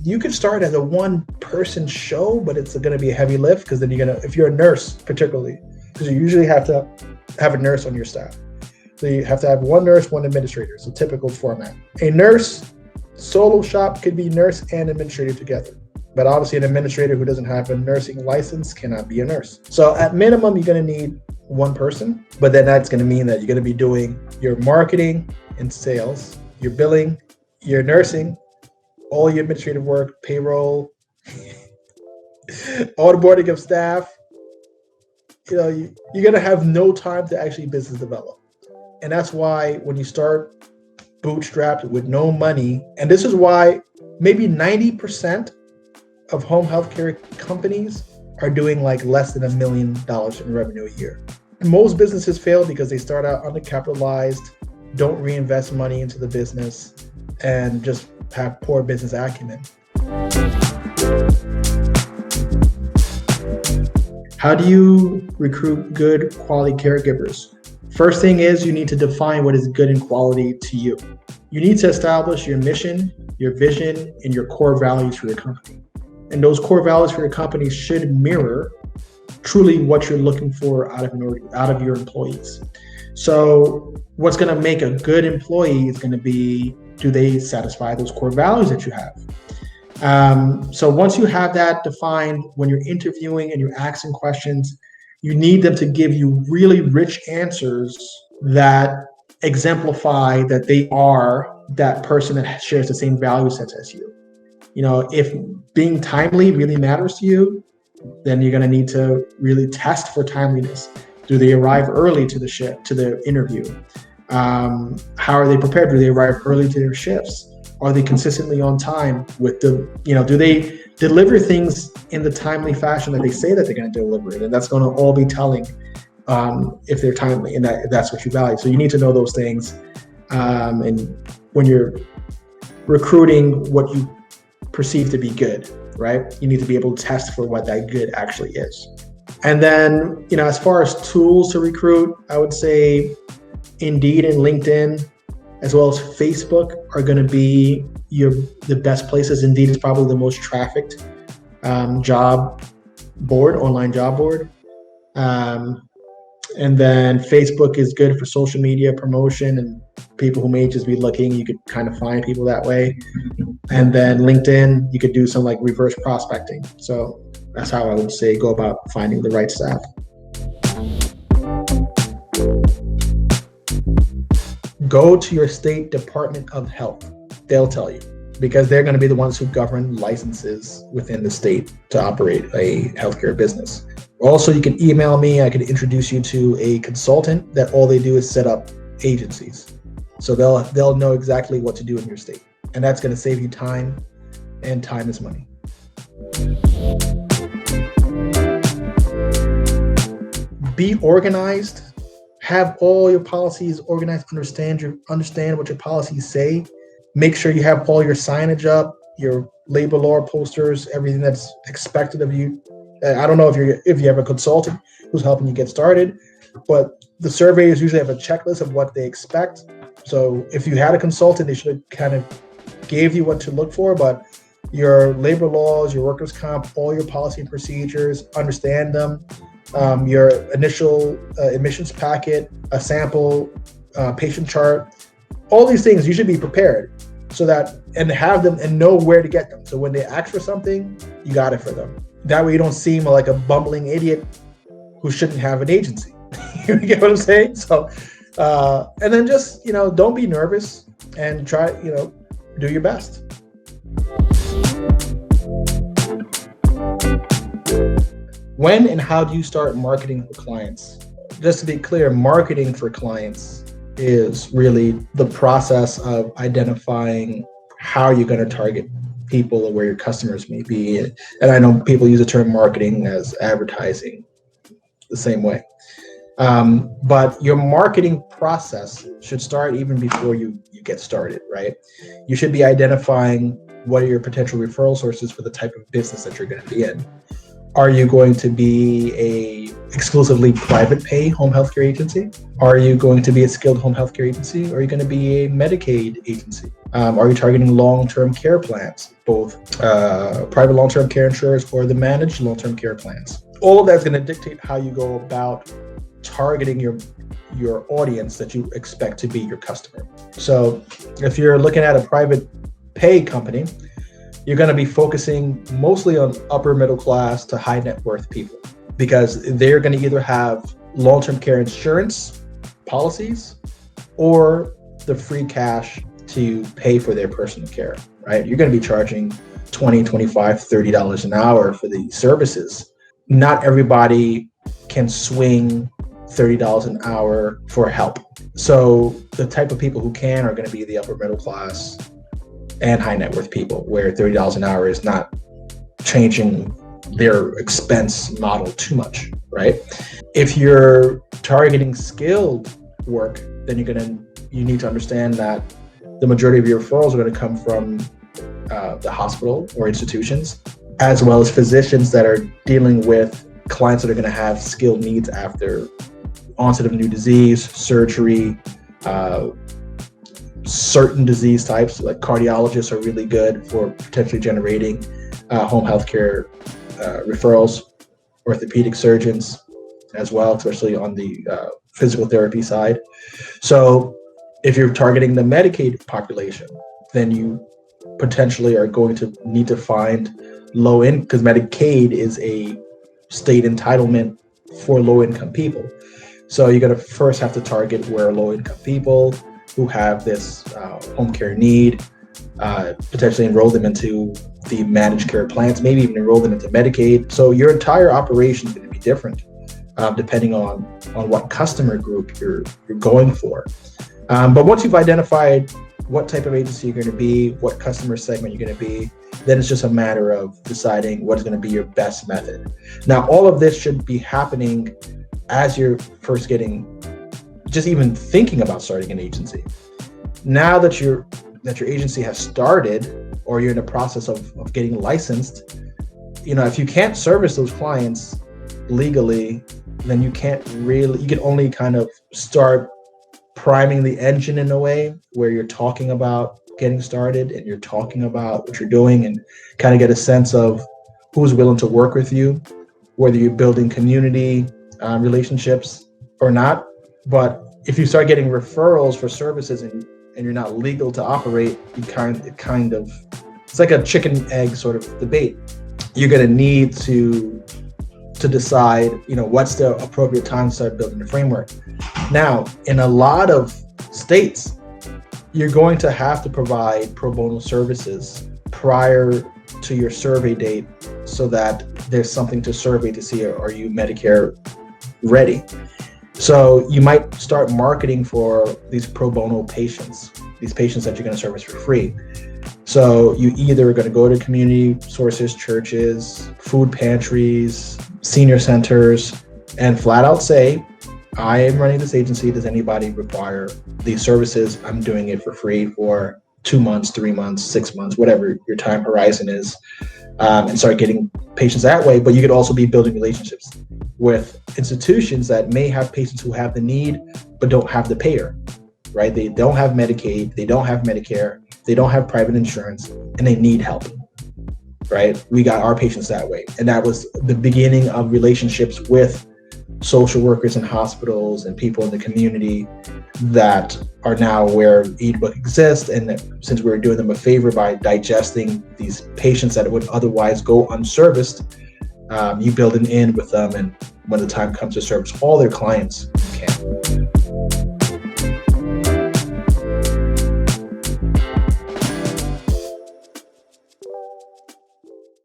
you could start as a one-person show, but it's going to be a heavy lift because then if you're a nurse particularly, because you usually have to have a nurse on your staff. So you have to have one nurse, one administrator. It's a typical format. A nurse solo shop could be nurse and administrator together. But obviously an administrator who doesn't have a nursing license cannot be a nurse. So at minimum, you're going to need one person, but then that's going to mean that you're going to be doing your marketing and sales, your billing, your nursing, all your administrative work, payroll, onboarding of staff. You're going to have no time to actually business develop. And that's why when you start bootstrapped with no money, and this is why maybe 90% of home healthcare companies are doing like less than $1 million in revenue a year. And most businesses fail because they start out undercapitalized, don't reinvest money into the business, and just have poor business acumen. How do you recruit good quality caregivers? First thing is you need to define what is good and quality to you. You need to establish your mission, your vision, and your core values for your company. And those core values for your company should mirror truly what you're looking for out of your employees. So what's going to make a good employee is going to be, do they satisfy those core values that you have? So once you have that defined, when you're interviewing and you're asking questions, you need them to give you really rich answers that exemplify that they are that person that shares the same value sets as you. If being timely really matters to you, then you're going to need to really test for timeliness. Do they arrive early to the interview? How are they prepared? Do they arrive early to their shifts? Are they consistently on time with do they deliver things in the timely fashion that they say that they're going to deliver it? And that's going to all be telling if they're timely and that's what you value. So you need to know those things. And when you're recruiting what you perceive to be good, right? You need to be able to test for what that good actually is. And then, as far as tools to recruit, I would say Indeed and LinkedIn, as well as Facebook, are going to be the best places. Indeed is probably the most trafficked online job board. And then Facebook is good for social media promotion and people who may just be looking. You could kind of find people that way. And then LinkedIn, you could do some like reverse prospecting. So that's how I would say go about finding the right staff. Go to your state Department of Health. They'll tell you, because they're going to be the ones who govern licenses within the state to operate a healthcare business. Also, you can email me. I can introduce you to a consultant that all they do is set up agencies. So they'll know exactly what to do in your state. And that's going to save you time, and time is money. Be organized. Have all your policies organized. Understand what your policies say. Make sure you have all your signage up, your labor law posters, everything that's expected of you. I don't know if you have a consultant who's helping you get started, but the surveyors usually have a checklist of what they expect. So if you had a consultant, they should have kind of gave you what to look for, but your labor laws, your workers' comp, all your policy and procedures, understand them. Your initial admissions packet, a sample, patient chart, all these things, you should be prepared and have them and know where to get them. So when they ask for something, you got it for them. That way you don't seem like a bumbling idiot who shouldn't have an agency. You get what I'm saying? So, and then just, don't be nervous and try, do your best. When and how do you start marketing for clients? Just to be clear, marketing for clients is really the process of identifying how you're going to target people or where your customers may be. And I know people use the term marketing as advertising the same way. But your marketing process should start even before you get started, right? You should be identifying what are your potential referral sources for the type of business that you're going to be in. Are you going to be a exclusively private pay home healthcare agency? Are you going to be a skilled home healthcare agency? Are you going to be a Medicaid agency? Are you targeting long-term care plans, both private long-term care insurers or the managed long-term care plans? All of that's going to dictate how you go about targeting your audience that you expect to be your customer. So if you're looking at a private pay company, you're going to be focusing mostly on upper middle class to high net worth people, because they're going to either have long-term care insurance policies or the free cash to pay for their personal care, right? You're going to be charging $20, $25, $30 an hour for the services. Not everybody can swing $30 an hour for help. So the type of people who can are going to be the upper middle class and high net worth people, where $30 an hour is not changing their expense model too much, right? If you're targeting skilled work, then you need to understand that the majority of your referrals are going to come from the hospital or institutions, as well as physicians that are dealing with clients that are going to have skilled needs after onset of new disease, surgery, certain disease types. Like cardiologists are really good for potentially generating home healthcare referrals, orthopedic surgeons as well, especially on the physical therapy side. So if you're targeting the Medicaid population, then you potentially are going to need to find low income, because Medicaid is a state entitlement for low income people. So you're going to first have to target where low income people who have this home care need, potentially enroll them into the managed care plans, maybe even enroll them into Medicaid. So your entire operation is going to be different depending on what customer group you're going for. But once you've identified what type of agency you're going to be, what customer segment you're going to be, then it's just a matter of deciding what is going to be your best method. Now, all of this should be happening as you're first just even thinking about starting an agency. Now that your agency has started, or you're in the process of getting licensed, if you can't service those clients legally, then you can only kind of start priming the engine in a way where you're talking about getting started and you're talking about what you're doing, and kind of get a sense of who's willing to work with you, whether you're building community relationships or not. But if you start getting referrals for services and you're not legal to operate, it's like a chicken egg sort of debate. You're going to need to decide, what's the appropriate time to start building the framework. Now, in a lot of states, you're going to have to provide pro bono services prior to your survey date, so that there's something to survey to see, are you Medicare ready? So you might start marketing for these pro bono patients, these patients that you're going to service for free. So you either are going to go to community sources, churches, food pantries, senior centers, and flat out say, I am running this agency. Does anybody require these services? I'm doing it for free for 2 months, 3 months, 6 months, whatever your time horizon is, and start getting patients that way. But you could also be building relationships with institutions that may have patients who have the need but don't have the payer, right? They don't have Medicaid, they don't have Medicare, they don't have private insurance, and they need help, right? We got our patients that way. And that was the beginning of relationships with social workers in hospitals and people in the community that are now aware eBook exists, and that since we're doing them a favor by digesting these patients that would otherwise go unserviced, you build an in with them, and when the time comes to service all their clients, you can.